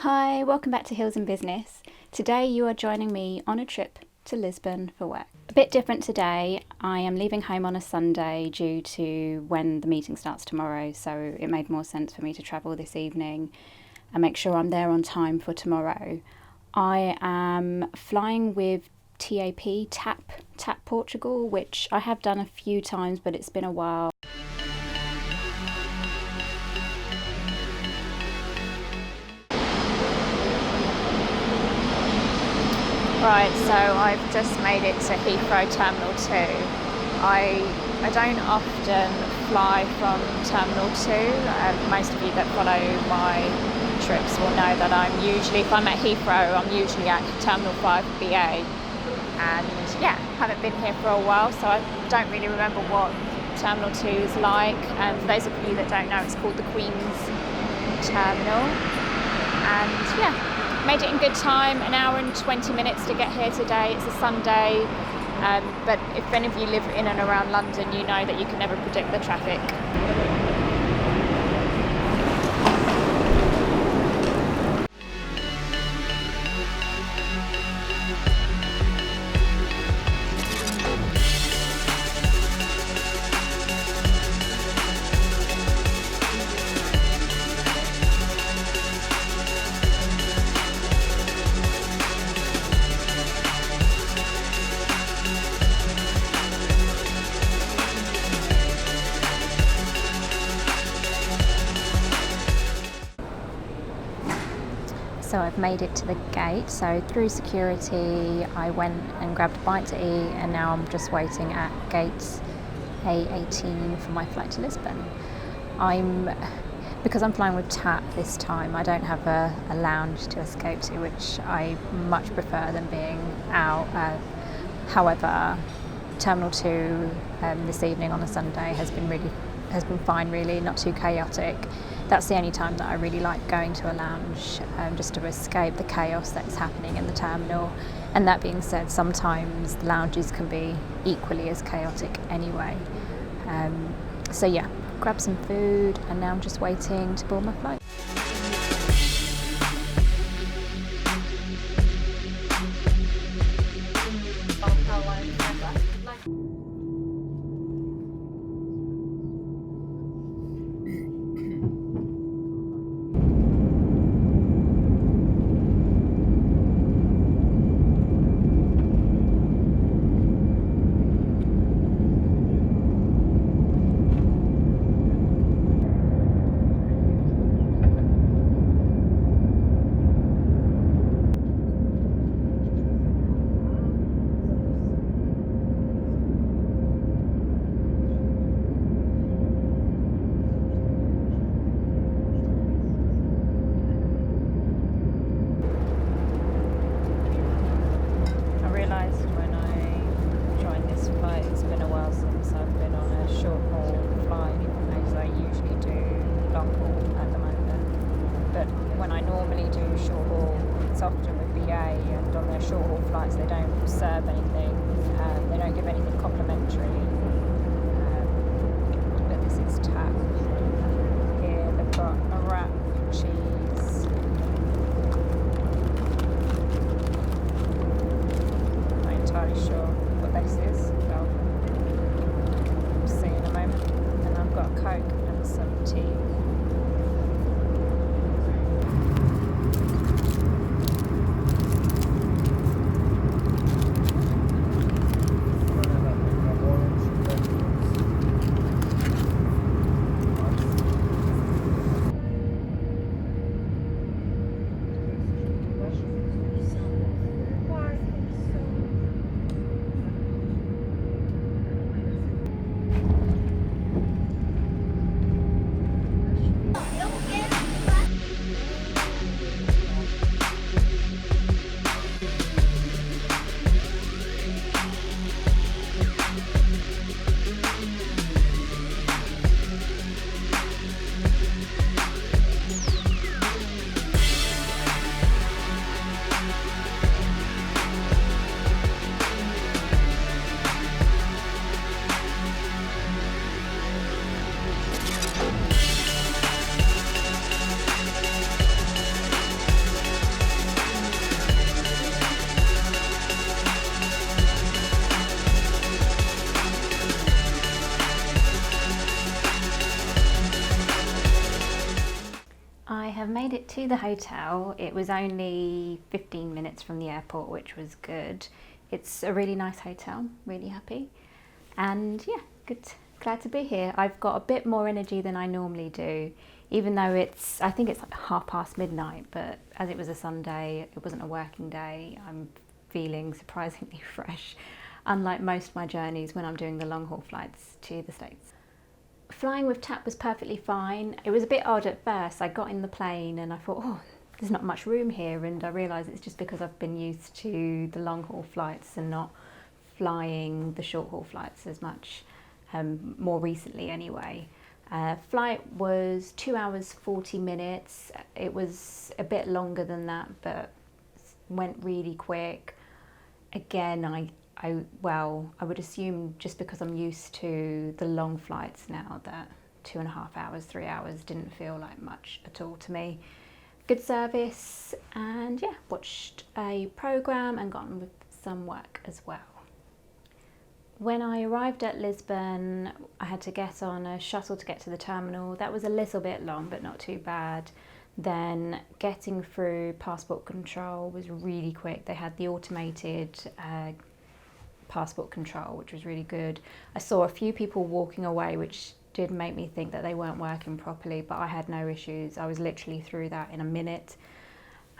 Hi, welcome back to Hills in Business. Today you are joining me on a trip to Lisbon for work. A bit different today. I am leaving home on a Sunday due to when the meeting starts tomorrow, so it made more sense for me to travel this evening and make sure I'm there on time for tomorrow. I am flying with TAP Portugal, which I have done a few times, but it's been a while. Right, so I've just made it to Heathrow Terminal 2. I don't often fly from Terminal 2. Most of you that follow my trips will know that if I'm at Heathrow, I'm usually at Terminal 5 BA. And yeah, haven't been here for a while, so I don't really remember what Terminal 2 is like. And for those of you that don't know, it's called the Queen's Terminal. And yeah, made it in good time, an hour and 20 minutes to get here today. It's a Sunday, but if any of you live in and around London, you know that you can never predict the traffic. So I've made it to the gate. So through security, I went and grabbed a bite to eat, and now I'm just waiting at gate A18 for my flight to Lisbon. Because I'm flying with TAP this time, I don't have a lounge to escape to, which I much prefer than being out. However, Terminal 2 this evening on a Sunday has been fine, really, not too chaotic. That's the only time that I really like going to a lounge, just to escape the chaos that's happening in the terminal. And that being said, sometimes the lounges can be equally as chaotic anyway. So yeah, grab some food, and now I'm just waiting to board my flight. Often with BA, and on their short haul flights they don't serve anything, they don't give anything complimentary, but this is TAP. Here they've got a wrap, cheese, I'm not entirely sure what this is, we'll see in a moment. And I've got a Coke and some tea. to the hotel. It was only 15 minutes from the airport, which was good. It's a really nice hotel, really happy. And yeah, good, glad to be here. I've got a bit more energy than I normally do, even though I think it's like midnight, but as it was a Sunday, it wasn't a working day, I'm feeling surprisingly fresh, unlike most of my journeys when I'm doing the long haul flights to the States. Flying with TAP was perfectly fine. It was a bit odd at first. I got in the plane and I thought, oh, there's not much room here, and I realised it's just because I've been used to the long haul flights and not flying the short haul flights as much, more recently anyway. Flight was 2 hours 40 minutes. It was a bit longer than that, but went really quick. Again, I would assume just because I'm used to the long flights now that 2.5 hours, 3 hours didn't feel like much at all to me. Good service, and yeah, watched a programme and got on with some work as well. When I arrived at Lisbon, I had to get on a shuttle to get to the terminal. That was a little bit long, but not too bad. Then getting through passport control was really quick. They had the automated passport control, which was really good. I saw a few people walking away, which did make me think that they weren't working properly, but I had no issues. I was literally through that in a minute.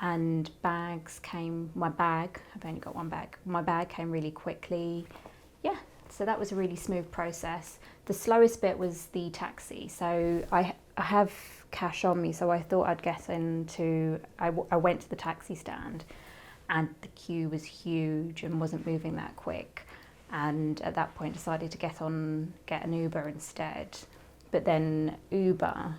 And bags came, I've only got one bag. My bag came really quickly. Yeah, so that was a really smooth process. The slowest bit was the taxi. So I have cash on me, so I thought I'd get I went to the taxi stand, and the queue was huge and wasn't moving that quick, and at that point decided to get an Uber instead. But then Uber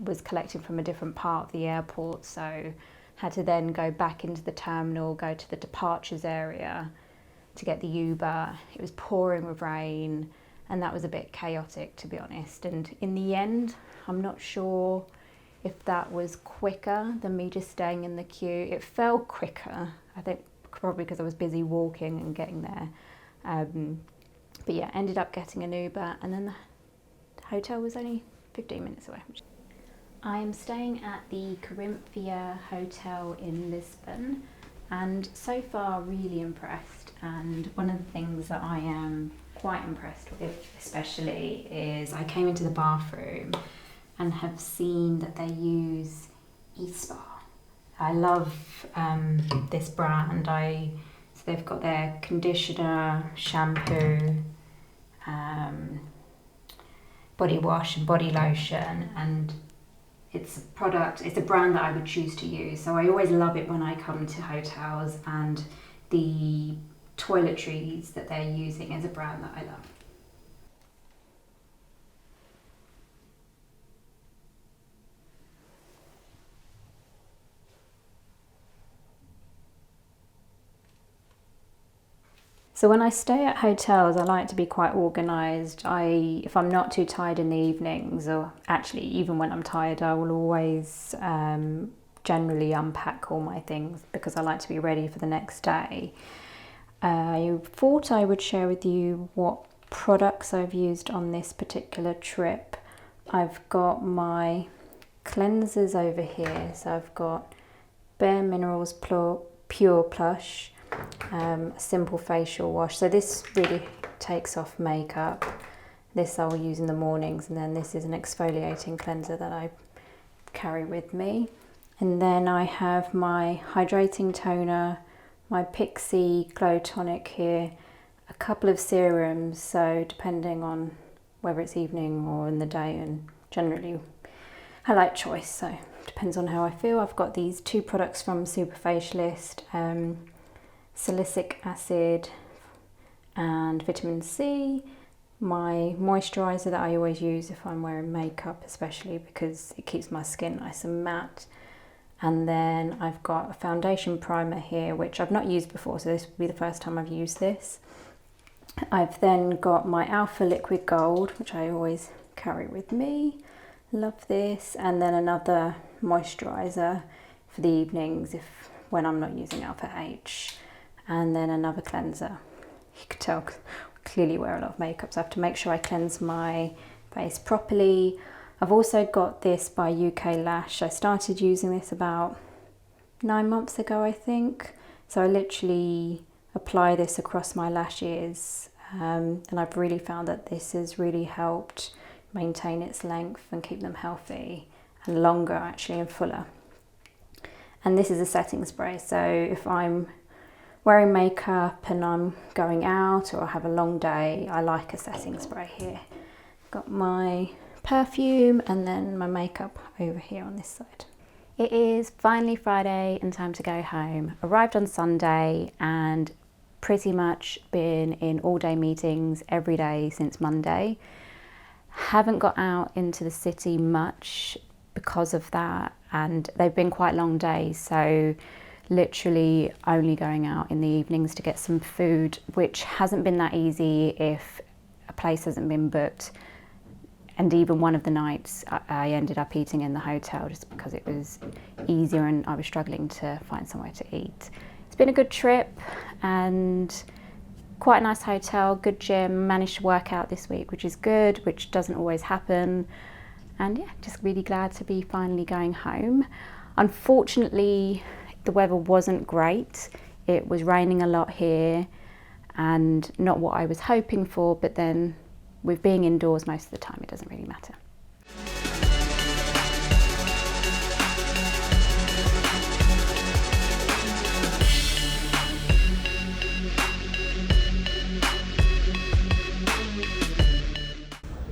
was collecting from a different part of the airport, so had to then go back into the terminal, go to the departures area to get the Uber. It was pouring with rain, and that was a bit chaotic, to be honest. And in the end, I'm not sure if that was quicker than me just staying in the queue. It felt quicker, I think probably because I was busy walking and getting there. But yeah, ended up getting an Uber, and then the hotel was only 15 minutes away. I am staying at the Corinthia Hotel in Lisbon, and so far really impressed. And one of the things that I am quite impressed with especially is I came into the bathroom and have seen that they use eSpa. I love this brand. So they've got their conditioner, shampoo, body wash and body lotion, and it's a brand that I would choose to use. So I always love it when I come to hotels, and the toiletries that they're using is a brand that I love. So when I stay at hotels, I like to be quite organised. If I'm not too tired in the evenings, or actually even when I'm tired, I will always generally unpack all my things because I like to be ready for the next day. I thought I would share with you what products I've used on this particular trip. I've got my cleansers over here. So I've got Bare Minerals Pure Plush, simple facial wash. So this really takes off makeup. This I will use in the mornings, and then this is an exfoliating cleanser that I carry with me. And then I have my hydrating toner, my Pixie Glow Tonic here, a couple of serums, so depending on whether it's evening or in the day, and generally I like choice, so depends on how I feel. I've got these two products from Superfacialist, salicylic acid and vitamin C, my moisturiser that I always use if I'm wearing makeup, especially because it keeps my skin nice and matte. And then I've got a foundation primer here, which I've not used before, so this will be the first time I've used this. I've then got my Alpha Liquid Gold, which I always carry with me. Love this. And then another moisturiser for the evenings when I'm not using Alpha H. And then another cleanser. You can tell I clearly wear a lot of makeup, so I have to make sure I cleanse my face properly. I've also got this by UK Lash. I started using this about 9 months ago, I think. So I literally apply this across my lashes, and I've really found that this has really helped maintain its length and keep them healthy and longer actually and fuller. And this is a setting spray, so if I'm wearing makeup and I'm going out or I have a long day, I like a setting spray here. Got my perfume and then my makeup over here on this side. It is finally Friday and time to go home. Arrived on Sunday and pretty much been in all day meetings every day since Monday. Haven't got out into the city much because of that, and they've been quite long days, so literally only going out in the evenings to get some food, which hasn't been that easy if a place hasn't been booked. And even one of the nights I ended up eating in the hotel just because it was easier and I was struggling to find somewhere to eat. It's been a good trip and quite a nice hotel, good gym, managed to work out this week, which is good, which doesn't always happen. And yeah, just really glad to be finally going home. Unfortunately, the weather wasn't great. It was raining a lot here and not what I was hoping for, but then with being indoors most of the time, it doesn't really matter.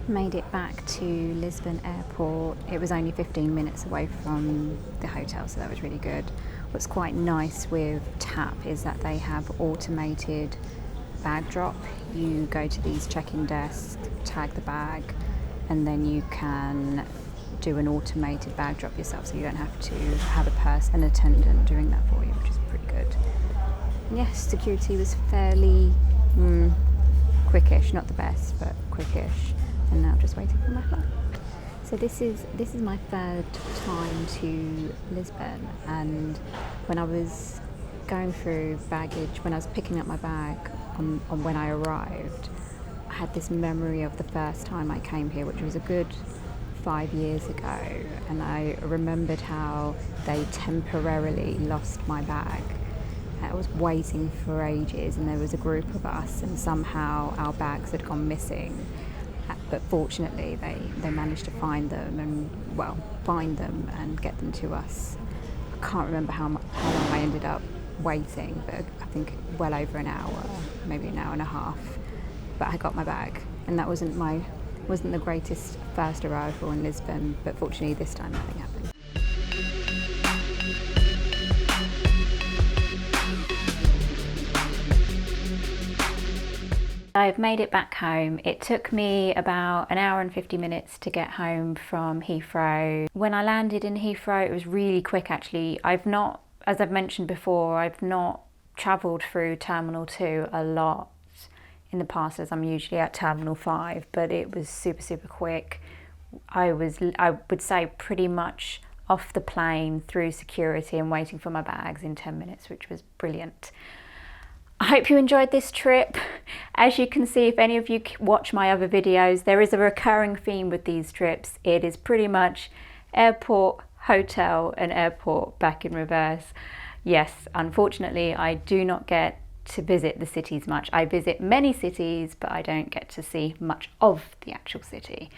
Made it back to Lisbon Airport. It was only 15 minutes away from the hotel, so that was really good. What's quite nice with TAP is that they have automated bag drop. You go to these check-in desks, tag the bag, and then you can do an automated bag drop yourself, so you don't have to have an attendant doing that for you, which is pretty good. And yes, security was fairly quickish, not the best, but quickish. And now just waiting for my flight. So this is my third time to Lisbon, and when I was going through baggage, when I was picking up my bag on when I arrived, I had this memory of the first time I came here, which was a good 5 years ago, and I remembered how they temporarily lost my bag. I was waiting for ages and there was a group of us and somehow our bags had gone missing. But fortunately they managed to find them and get them to us. I can't remember how long I ended up waiting, but I think well over an hour, maybe an hour and a half. But I got my bag, and that wasn't the greatest first arrival in Lisbon, but fortunately this time nothing happened. I've made it back home. It took me about an hour and 50 minutes to get home from Heathrow. When I landed in Heathrow, it was really quick actually. As I've mentioned before, I've not travelled through Terminal 2 a lot in the past, as I'm usually at Terminal 5, but it was super, super quick. I would say pretty much off the plane through security and waiting for my bags in 10 minutes, which was brilliant. I hope you enjoyed this trip. As you can see, if any of you watch my other videos, there is a recurring theme with these trips. It is pretty much airport, hotel, and airport back in reverse. Yes, unfortunately, I do not get to visit the cities much. I visit many cities, but I don't get to see much of the actual city.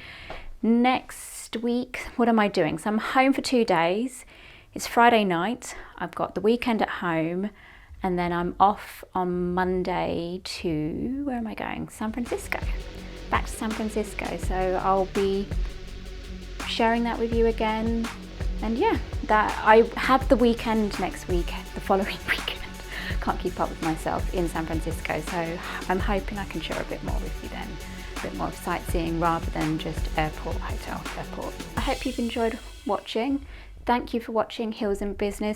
Next week, what am I doing? So I'm home for 2 days. It's Friday night. I've got the weekend at home. And then I'm off on Monday to, where am I going? San Francisco. Back to San Francisco. So I'll be sharing that with you again. And yeah, that I have the weekend next week, the following weekend. Can't keep up with myself in San Francisco. So I'm hoping I can share a bit more with you then. A bit more of sightseeing rather than just airport, hotel, airport. I hope you've enjoyed watching. Thank you for watching Heels in Business.